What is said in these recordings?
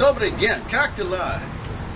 Dobry again, Cocktail.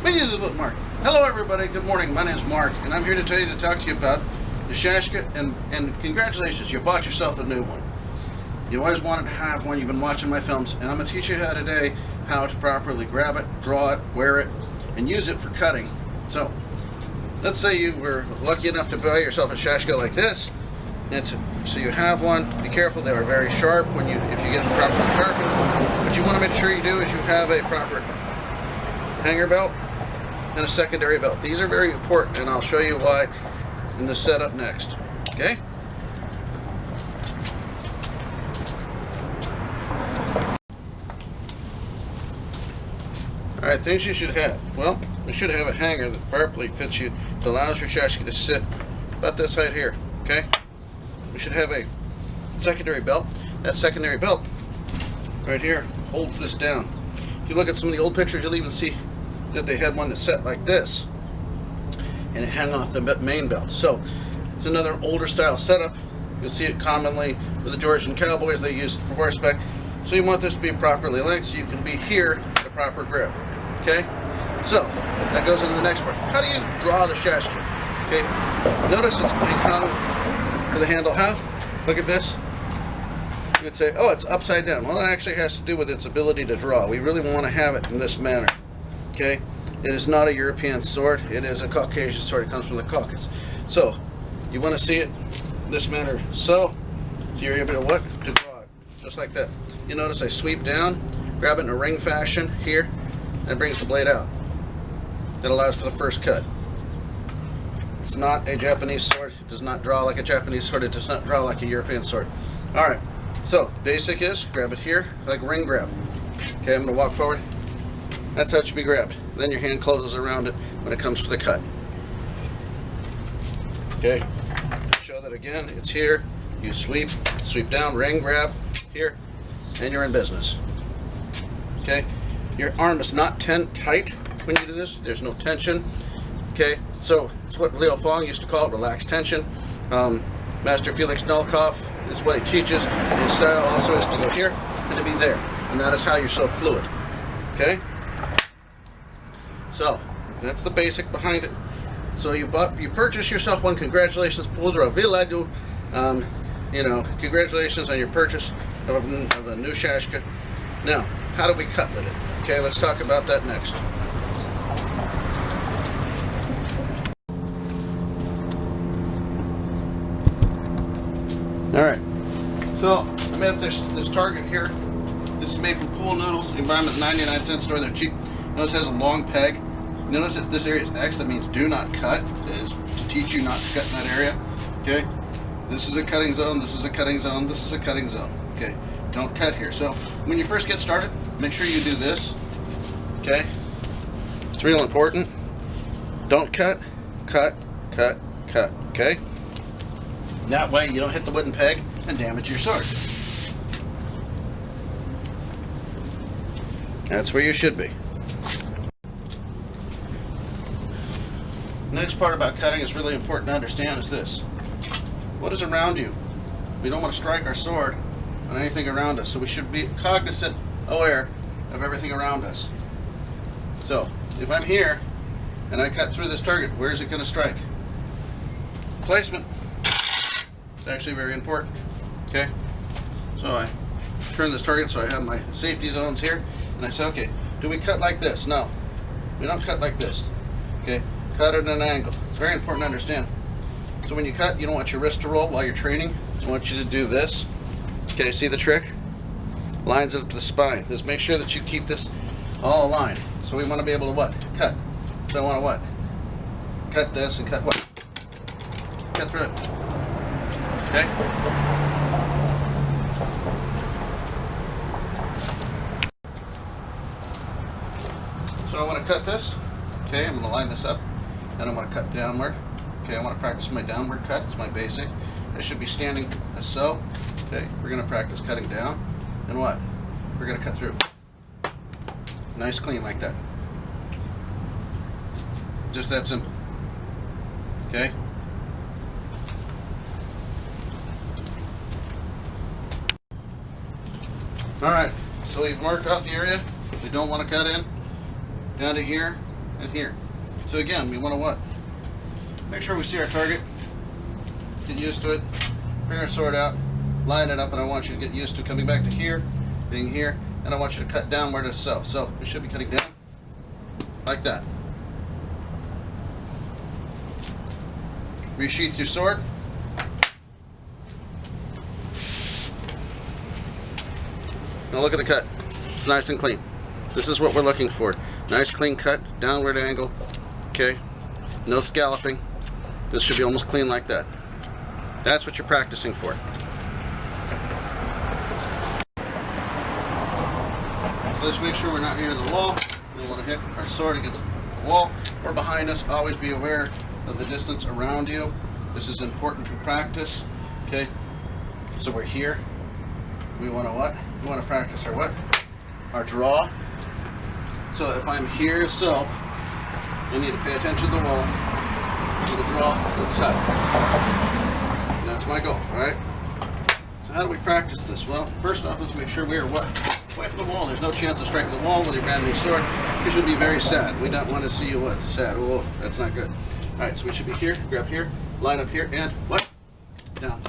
Minions with Mark. Hello everybody, good morning, my name is Mark, and I'm here to tell you to talk to you about the Shashka, and congratulations, you bought yourself a new one. You always wanted to have one, you've been watching my films, and I'm going to teach you today how to properly grab it, draw it, wear it, and use it for cutting. So, let's say you were lucky enough to buy yourself a Shashka like this. So you have one. Be careful, they are very sharp if you get them properly sharpened. What you want to make sure you do is you have a proper hanger belt and a secondary belt. These are very important, and I'll show you why in the setup next. Okay? Alright, things you should have. Well, you should have a hanger that properly fits you, that allows your Shashka to sit about this height here. Okay? We should have a secondary belt. That secondary belt right here holds this down. If you look at some of the old pictures, you'll even see that they had one that set like this, and it hung off the main belt. So it's another older style setup. You'll see it commonly with the Georgian cowboys. They use it for horseback. So you want this to be properly length so you can be here the proper grip. Okay? So that goes into the next part. How do you draw the Shashka? Okay? Notice it's being hung with the handle. How? Look at this. You would say, oh, it's upside down. Well, it actually has to do with its ability to draw. We really want to have it in this manner. Okay? It is not a European sword. It is a Caucasian sword. It comes from the Caucasus. So, you want to see it in this manner. So you're able to what? To draw it. Just like that. You notice I sweep down, grab it in a ring fashion here, and brings the blade out. It allows for the first cut. It's not a Japanese sword. It does not draw like a Japanese sword. It does not draw like a European sword. Alright, so basic is grab it here, like a ring grab. Okay, I'm going to walk forward. That's how it should be grabbed. Then your hand closes around it when it comes to the cut. Okay, show that again. It's here. You sweep down, ring grab, here, and you're in business. Okay, your arm is not tight when you do this. There's no tension. Okay, so it's what Leo Fong used to call it, relaxed tension. Master Felix Nolkov is what he teaches, and his style also is to go here and to be there, and that is how you're so fluid. Okay, so that's the basic behind it. So you purchased yourself one. Congratulations, Poldra Viladu. Congratulations on your purchase of a new Shashka. Now, how do we cut with it? Okay, let's talk about that next. Alright, so I made up this target here. This is made from pool noodles. You can buy them at the 99-cent store, they're cheap. Notice it has a long peg. Notice if this area is X, that means do not cut. That is to teach you not to cut in that area. Okay, this is a cutting zone, this is a cutting zone, this is a cutting zone. Okay, don't cut here. So when you first get started, make sure you do this. Okay, it's real important. Don't cut, cut, cut, cut. Okay. That way you don't hit the wooden peg and damage your sword. That's where you should be. Next part about cutting is really important to understand is this. What is around you? We don't want to strike our sword on anything around us, so we should be cognizant, aware of everything around us. So, if I'm here and I cut through this target, where is it going to strike? Placement. It's actually very important. Okay, so I turn this target so I have my safety zones here, and I say, okay, do we cut like this? No, we don't cut like this. Okay, cut at an angle. It's very important to understand. So when you cut, you don't want your wrist to roll while you're training. I want you to do this. Okay, see the trick? Lines it up to the spine. Just make sure that you keep this all aligned. So we want to be able to what? Cut. So I want to what? Cut this and cut what? Cut through it. Okay? So I want to cut this. Okay, I'm going to line this up. And I want to cut downward. Okay, I want to practice my downward cut. It's my basic. I should be standing as so. Okay, we're going to practice cutting down. And what? We're going to cut through. Nice clean like that. Just that simple. Okay? Alright, so we've marked off the area we don't want to cut in. down to here, and here. So again, we want to what? Make sure we see our target, get used to it, bring our sword out, line it up, and I want you to get used to coming back to here, being here, and I want you to cut downward as so. So we should be cutting down like that. Resheath your sword. Now look at the cut. It's nice and clean. This is what we're looking for. Nice clean cut, downward angle. Okay? No scalloping. This should be almost clean like that. That's what you're practicing for. So let's make sure we're not near the wall. We don't want to hit our sword against the wall or behind us. Always be aware of the distance around you. This is important to practice. Okay? So we're here. We want to what? We want to practice our what? Our draw. So if I'm here, so I need to pay attention to the wall, to the draw, and cut. And that's my goal, alright? So how do we practice this? Well, first off, let's make sure we are what? Away from the wall. There's no chance of striking the wall with your brand new sword, because you'll be very sad. We don't want to see you what? Sad. Oh, that's not good. Alright, so we should be here, grab here, line up here, and what? Down.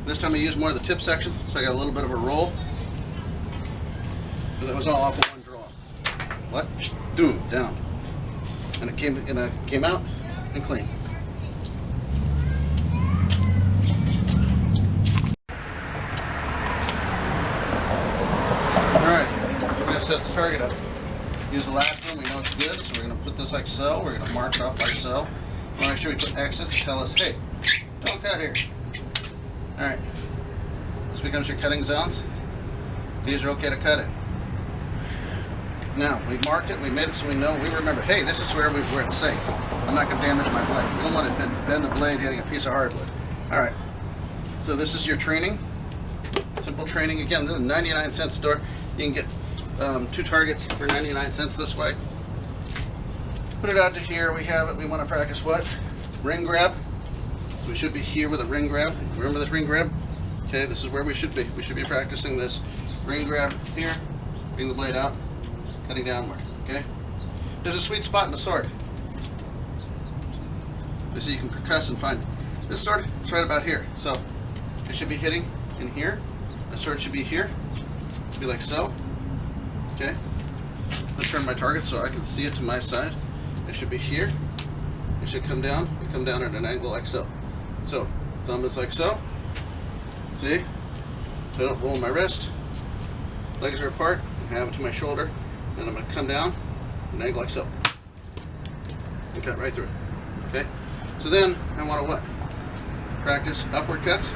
This time I used more of the tip section, so I got a little bit of a roll. But that was all off of one draw. What? Boom, down. And it came out and clean. Alright, we're going to set the target up. Use the last one, we know it's good, so we're going to put this like so. We're going to mark off like so. We want to make sure we put X's to tell us, hey, don't cut here. Alright, this becomes your cutting zones. These are okay to cut in. Now, we marked it, we made it so we know, we remember, hey, this is where it's safe. I'm not going to damage my blade. We don't want to bend the blade hitting a piece of hardwood. Alright, so this is your training. Simple training. Again, this is a 99-cent store. You can get 2 targets for 99 cents this way. Put it out to here, we have it. We want to practice what? Ring grab. So we should be here with a ring grab. Remember this ring grab? Okay, this is where we should be. We should be practicing this. Ring grab here, bring the blade out, cutting downward, okay? There's a sweet spot in the sword. So you can percuss and find this sword. It's right about here. So it should be hitting in here. The sword should be here. It'd be like so. Okay. I'm gonna turn my target so I can see it to my side. It should be here. It should come down. And come down at an angle like so. So thumb is like so. See? So I don't roll my wrist. Legs are apart. I have it to my shoulder. And I'm going to come down an angle like so. And cut right through. Okay? So then I want to what? Practice upward cuts.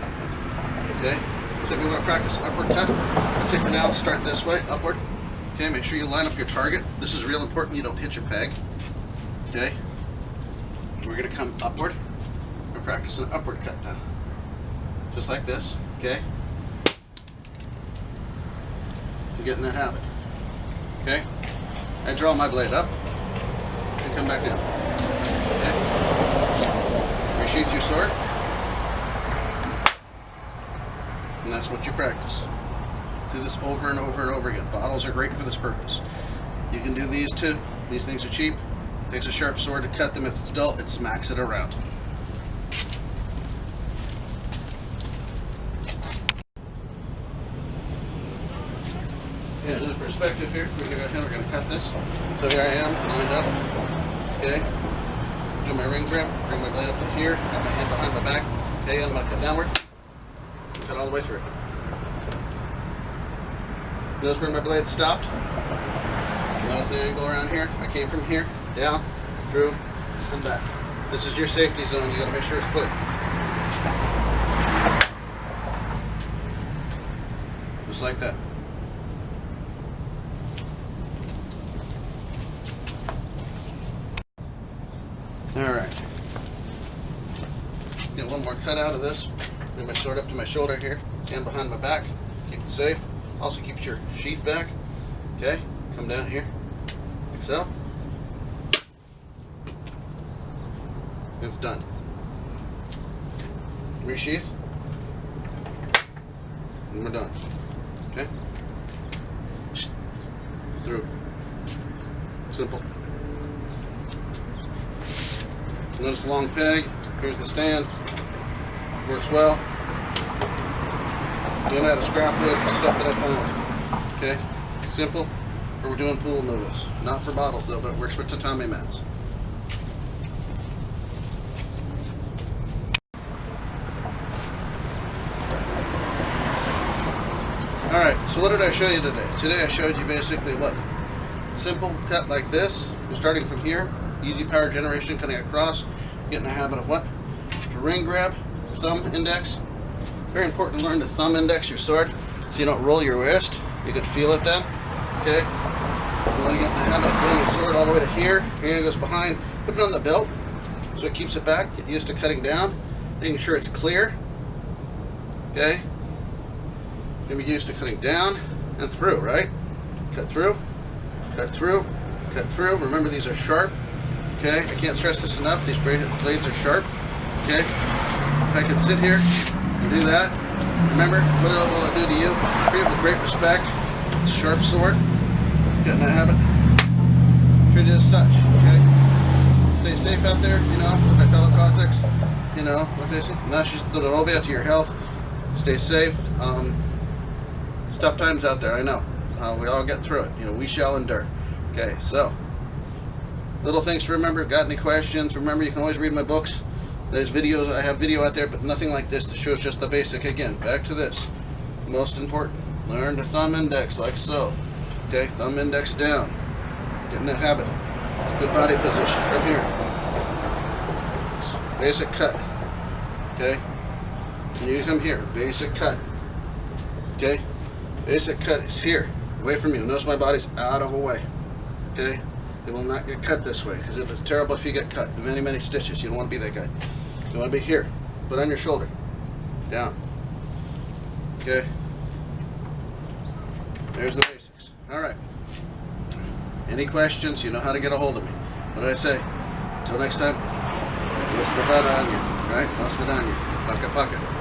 Okay? So if you want to practice upward cut, let's say for now, start this way, upward. Okay, make sure you line up your target. This is real important, you don't hit your peg. Okay? We're going to come upward and practice an upward cut now. Just like this. Okay? I'm getting that habit. Okay? I draw my blade up and come back down. Okay? Resheath your sword. And that's what you practice. Do this over and over and over again. Bottles are great for this purpose. You can do these too. These things are cheap. It takes a sharp sword to cut them. If it's dull, it smacks it around. Yeah, another perspective here. We're going to go ahead, we're going to cut this. So here I am, lined up. Okay. Do my ring grip, bring my blade up to here, have my hand behind my back. Okay, and I'm going to cut downward. Cut all the way through. Notice where my blade stopped. Notice the angle around here. I came from here, down, through, and back. This is your safety zone. You got to make sure it's clear. Just like that. Alright. Get one more cut out of this. Bring my sword up to my shoulder here, hand behind my back. Keep it safe. Also keeps your sheath back. Okay? Come down here. Like so. It's done. Resheath. And we're done. Okay? Through. Simple. Notice the long peg. Here's the stand. Works well. Again, out of scrap wood, stuff that I found. Okay, simple. Or we're doing pool noodles. Not for bottles though, but it works for tatami mats. Alright, so what did I show you today? Today I showed you basically what? Simple cut like this. We're starting from here. Easy power generation cutting across. Get in the habit of what? To ring grab, thumb index. Very important to learn to thumb index your sword so you don't roll your wrist. You could feel it then. Okay? You want to get in the habit of putting your sword all the way to here. Hand goes behind. Put it on the belt so it keeps it back. Get used to cutting down. Making sure it's clear. Okay? You're going to be used to cutting down and through, right? Cut through, cut through, cut through. Remember, these are sharp. Okay? I can't stress this enough. These blades are sharp. Okay? If I could sit here and do that, remember, what will it do to you? Treat it with great respect. It's a sharp sword. Get in that habit. Treat it as such. Okay? Stay safe out there, you know, with my fellow Cossacks. You know, what they say? Nashi zdоровья, to your health. Stay safe. It's tough times out there, I know. We all get through it. You know, we shall endure. Okay, so little things to remember. Got any questions? Remember, you can always read my books. There's videos. I have video out there, but nothing like this that shows just the basic. Again, back to this. Most important. Learn to thumb index like so. Okay, thumb index down. Get in that habit. Good body position from here. Basic cut. Okay. And you come here. Basic cut. Okay. Basic cut is here, away from you. Notice my body's out of the way. Okay? It will not get cut this way, because it's terrible if you get cut. Many, many stitches. You don't want to be that guy. You want to be here. Put on your shoulder. Down. Okay? There's the basics. Alright. Any questions? You know how to get a hold of me. What did I say? Until next time, do svidaniya. Right? Do svidaniya. Paka paka.